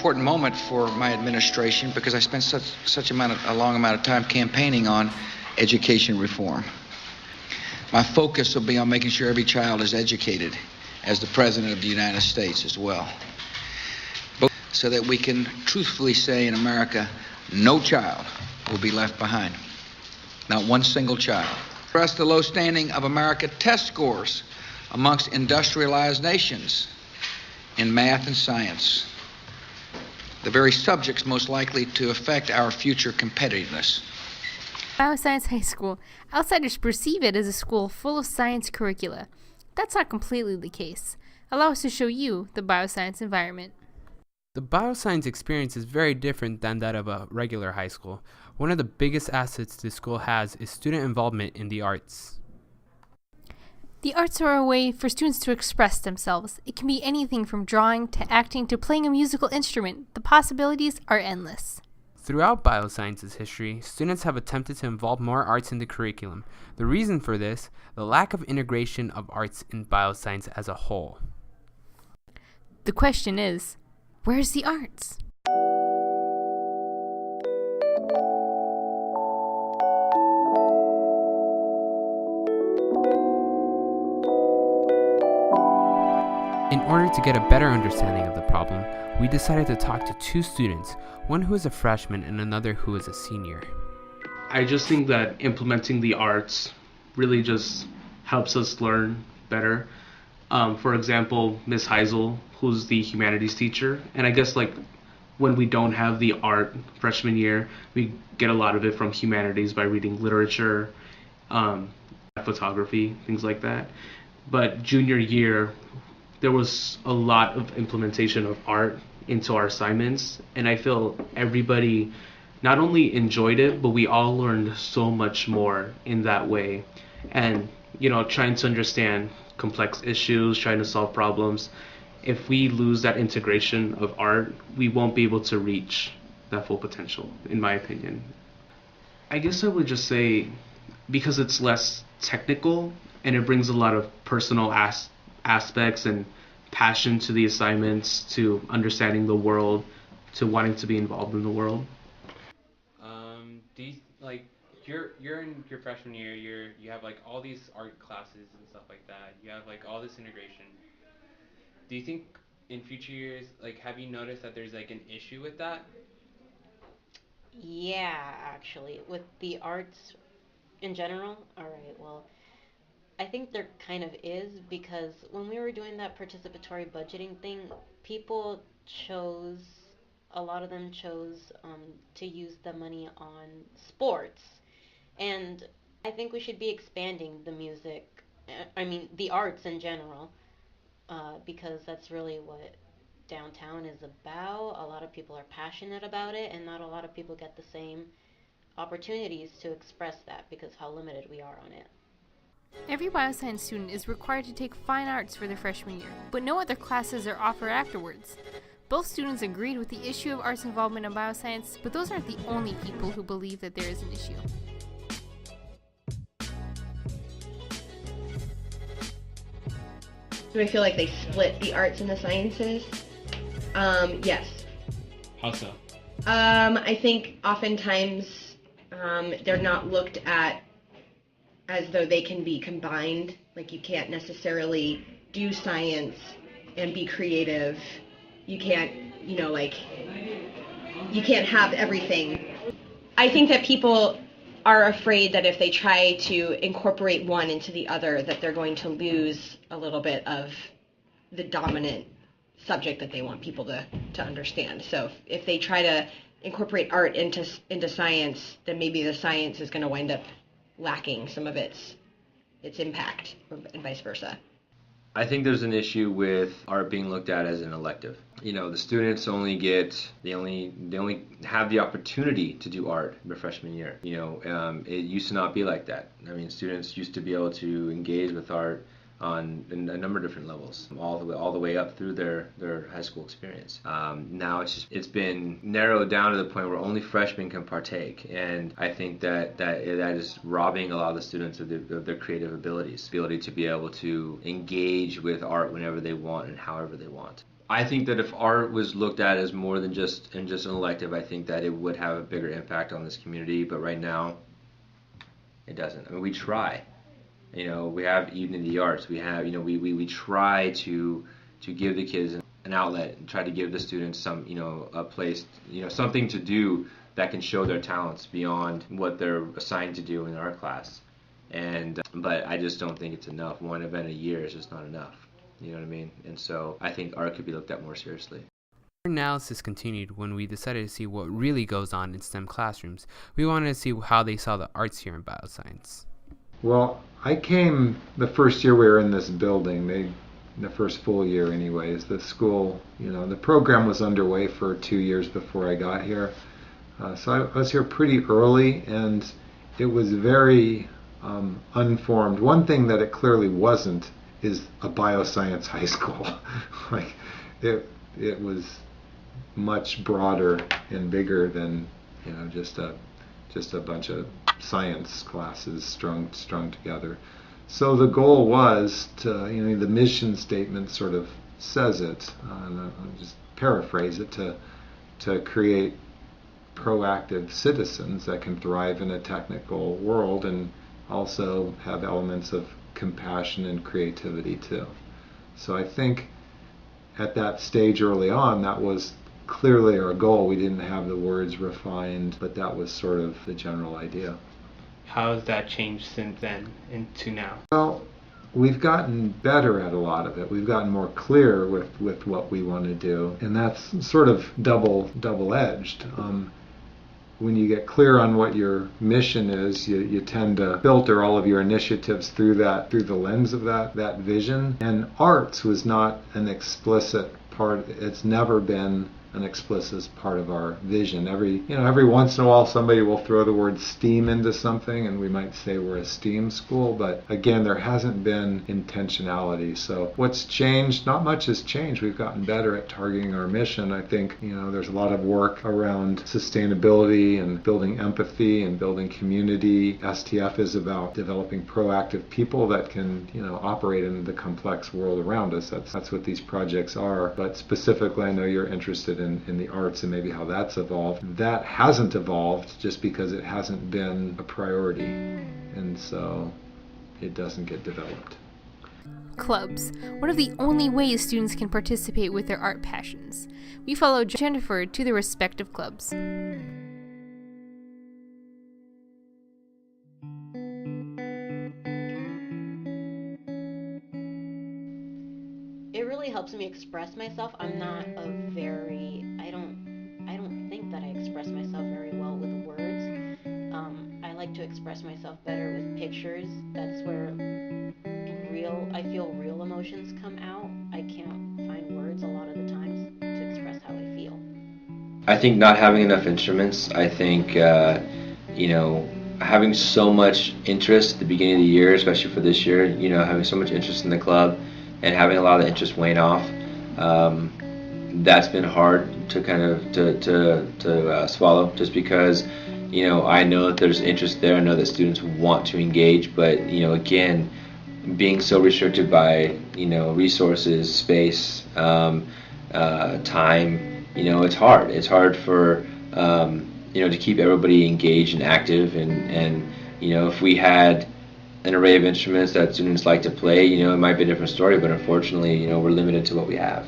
important moment for my administration because I spent a long amount of time campaigning on education reform. My focus will be on making sure every child is educated as the President of the United States as well, so that we can truthfully say in America, no child will be left behind. Not one single child. Address the low standing of American test scores amongst industrialized nations in math and science, the very subjects most likely to affect our future competitiveness. Bioscience High School. Outsiders perceive it as a school full of science curricula. That's not completely the case. Allow us to show you the bioscience environment. The bioscience experience is very different than that of a regular high school. One of the biggest assets the school has is student involvement in the arts. The arts are a way for students to express themselves. It can be anything from drawing to acting to playing a musical instrument. The possibilities are endless. Throughout bioscience's history, students have attempted to involve more arts in the curriculum. The reason for this, the lack of integration of arts in bioscience as a whole. The question is, where's the arts? In order to get a better understanding of the problem, we decided to talk to two students, one who is a freshman and another who is a senior. I just think that implementing the arts really just helps us learn better. For example, Miss Heisel, who's the humanities teacher, and I guess like when we don't have the art freshman year, we get a lot of it from humanities by reading literature, photography, things like that. But junior year, there was a lot of implementation of art into our assignments, and I feel everybody not only enjoyed it, but we all learned so much more in that way. And, trying to understand complex issues, trying to solve problems. If we lose that integration of art, we won't be able to reach that full potential, in my opinion. I guess I would just say, because it's less technical and it brings a lot of personal aspects and passion to the assignments, to understanding the world, to wanting to be involved in the world. Do you, you're in your freshman year, you have all these art classes and stuff like that. You have all this integration. Do you think in future years, have you noticed that there's an issue with that? Yeah, actually, with the arts in general. All right, well, I think there kind of is, because when we were doing that participatory budgeting thing, people chose, a lot of them chose to use the money on sports. And I think we should be expanding the music, the arts in general, because that's really what downtown is about. A lot of people are passionate about it, and not a lot of people get the same opportunities to express that because how limited we are on it. Every bioscience student is required to take fine arts for their freshman year, but no other classes are offered afterwards. Both students agreed with the issue of arts involvement in bioscience, but those aren't the only people who believe that there is an issue. Do I feel like they split the arts and the sciences? Yes. How so? I think oftentimes they're not looked at as though they can be combined. You can't necessarily do science and be creative. You can't, you can't have everything. I think that people are afraid that if they try to incorporate one into the other, that they're going to lose a little bit of the dominant subject that they want people to understand. So if they try to incorporate art into science, then maybe the science is going to wind up lacking some of its impact, and vice versa. I think there's an issue with art being looked at as an elective. The students only have the opportunity to do art their freshman year. It used to not be like that. Students used to be able to engage with art on a number of different levels, all the way up through their high school experience. Now it's been narrowed down to the point where only freshmen can partake, and I think that is robbing a lot of the students of their creative ability to be able to engage with art whenever they want and however they want. I think that if art was looked at as more than just an elective, I think that it would have a bigger impact on this community. But right now, it doesn't. I mean, we try. You know, we have Evening of the Arts. We have, you know, we try to give the kids an outlet and try to give the students some, you know, a place, you know, something to do that can show their talents beyond what they're assigned to do in art class. And but I just don't think it's enough. One event a year is just not enough. You know what I mean? And so I think art could be looked at more seriously. Our analysis continued when we decided to see what really goes on in STEM classrooms. We wanted to see how they saw the arts here in bioscience. Well, I came the first year we were in this building, the first full year anyways. The school, you know, the program was underway for 2 years before I got here. So I was here pretty early, and it was very unformed. One thing that it clearly wasn't is a bioscience high school. Like it was much broader and bigger than, you know, just a bunch of science classes strung together. So the goal was to, you know, the mission statement sort of says it, and I'll just paraphrase it, to create proactive citizens that can thrive in a technical world and also have elements of compassion and creativity too. So I think at that stage early on, that was clearly our goal. We didn't have the words refined, but that was sort of the general idea. How has that changed since then into now? Well, we've gotten better at a lot of it. We've gotten more clear with what we want to do, and that's sort of double-edged. When you get clear on what your mission is, you tend to filter all of your initiatives through the lens of that vision. And arts was not an explicit part. It's never been an explicit part of our vision. Every once in a while somebody will throw the word STEAM into something and we might say we're a STEAM school, but again, there hasn't been intentionality. So what's changed? Not much has changed. We've gotten better at targeting our mission. I think, you know, there's a lot of work around sustainability and building empathy and building community. STF is about developing proactive people that can, you know, operate in the complex world around us. That's what these projects are. But specifically, I know you're interested in the arts and maybe how that's evolved. That hasn't evolved just because it hasn't been a priority, and so it doesn't get developed. Clubs, one of the only ways students can participate with their art passions. We followed Jennifer to the respective clubs. It really helps me express myself. I'm not I don't think that I express myself very well with words. I like to express myself better with pictures. That's where I feel real emotions come out. I can't find words a lot of the times to express how I feel. I think not having enough instruments. I think, you know, having so much interest at the beginning of the year, especially for this year, you know, having so much interest in the club and having a lot of the interest wane off, that's been hard to kind of to swallow, just because, you know, I know that there's interest there. I know that students want to engage, but, you know, again, being so restricted by, you know, resources, space, time, you know, it's hard. It's hard for, you know, to keep everybody engaged and active. And you know, if we had an array of instruments that students like to play, you know, it might be a different story. But unfortunately, you know, we're limited to what we have.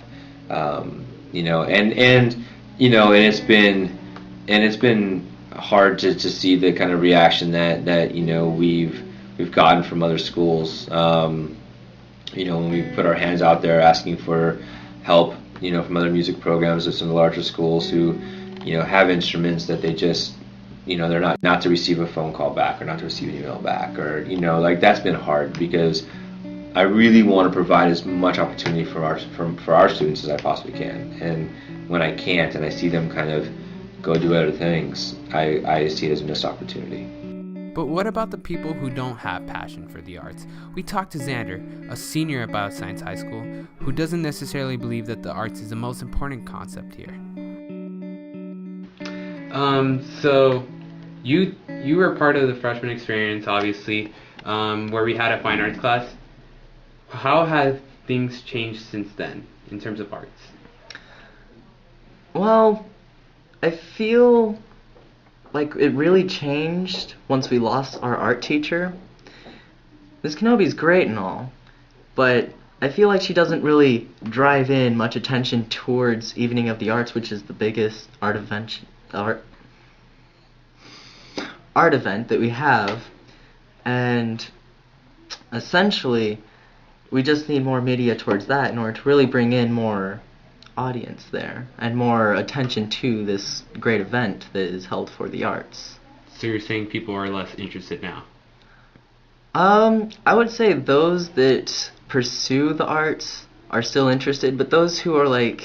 You know, and you know, and it's been hard to see the kind of reaction that you know we've gotten from other schools. You know, when we put our hands out there asking for help, you know, from other music programs of some of the larger schools who, you know, have instruments that they just, you know, they're not to receive a phone call back or not to receive an email back, or, you know, like, that's been hard, because I really want to provide as much opportunity for our students as I possibly can. And when I can't and I see them kind of go do other things, I see it as a missed opportunity. But what about the people who don't have passion for the arts? We talked to Xander, a senior at Bioscience High School, who doesn't necessarily believe that the arts is the most important concept here. So you were part of the freshman experience, obviously, where we had a fine arts class. How have things changed since then in terms of arts? Well, I feel like it really changed once we lost our art teacher. Ms. Kenobi's great and all, but I feel like she doesn't really drive in much attention towards Evening of the Arts, which is the biggest art event that we have, and essentially we just need more media towards that in order to really bring in more audience there and more attention to this great event that is held for the arts. So you're saying people are less interested now? I would say those that pursue the arts are still interested, but those who are like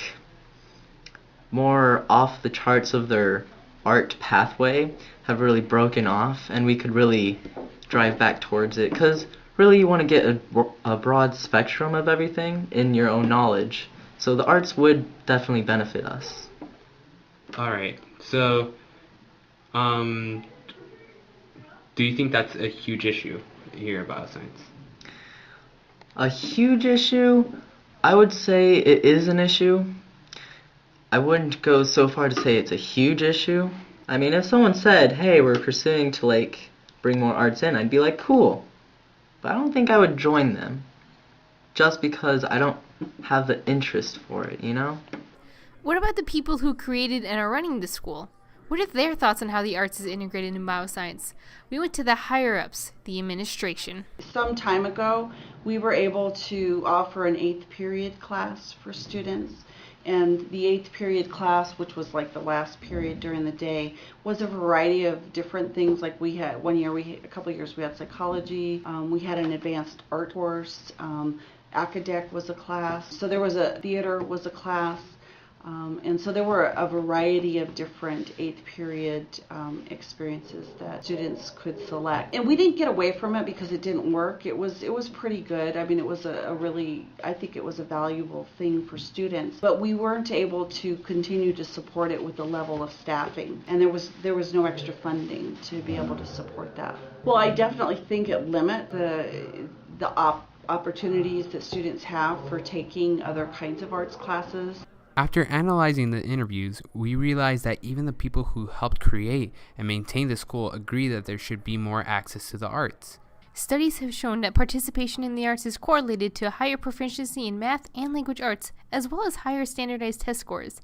more off the charts of their art pathway have really broken off, and we could really drive back towards it, because really you want to get a broad spectrum of everything in your own knowledge. So the arts would definitely benefit us. Alright, so do you think that's a huge issue here at Bioscience? A huge issue? I would say it is an issue. I wouldn't go so far to say it's a huge issue. I mean, if someone said, hey, we're pursuing to like bring more arts in, I'd be like, cool. But I don't think I would join them, just because I don't have the interest for it, you know? What about the people who created and are running the school? What are their thoughts on how the arts is integrated in bioscience? We went to the higher-ups, the administration. Some time ago, we were able to offer an 8th period class for students. And the 8th period class, which was like the last period during the day, was a variety of different things. Like we had a couple of years we had psychology, we had an advanced art course, academic was a class, so there was theater was a class, and so there were a variety of different 8th period experiences that students could select. And we didn't get away from it because it didn't work. It was pretty good. I mean, it was I think it was a valuable thing for students, but we weren't able to continue to support it with the level of staffing, and there was no extra funding to be able to support that. Well, I definitely think it limits the opportunities that students have for taking other kinds of arts classes. After analyzing the interviews, we realized that even the people who helped create and maintain the school agree that there should be more access to the arts. Studies have shown that participation in the arts is correlated to higher proficiency in math and language arts, as well as higher standardized test scores.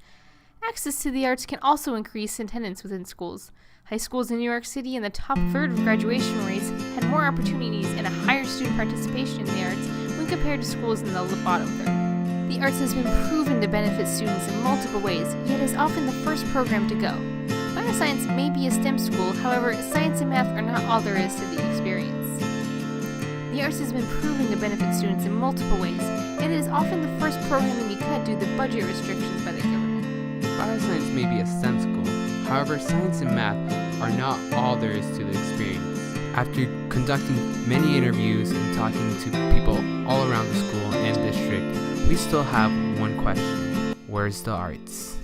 Access to the arts can also increase attendance within schools. High schools in New York City in the top third of graduation rates had more opportunities and a higher student participation in the arts when compared to schools in the bottom third. The arts has been proven to benefit students in multiple ways, yet is often the first program to go. Bioscience may be a STEM school, however, science and math are not all there is to the experience. The arts has been proven to benefit students in multiple ways, yet it is often the first program to be cut due to budget restrictions by the government. Bioscience may be a STEM school, however, science and math are not all there is to the experience. After conducting many interviews and talking to people all around the school and district, we still have one question: where's the arts?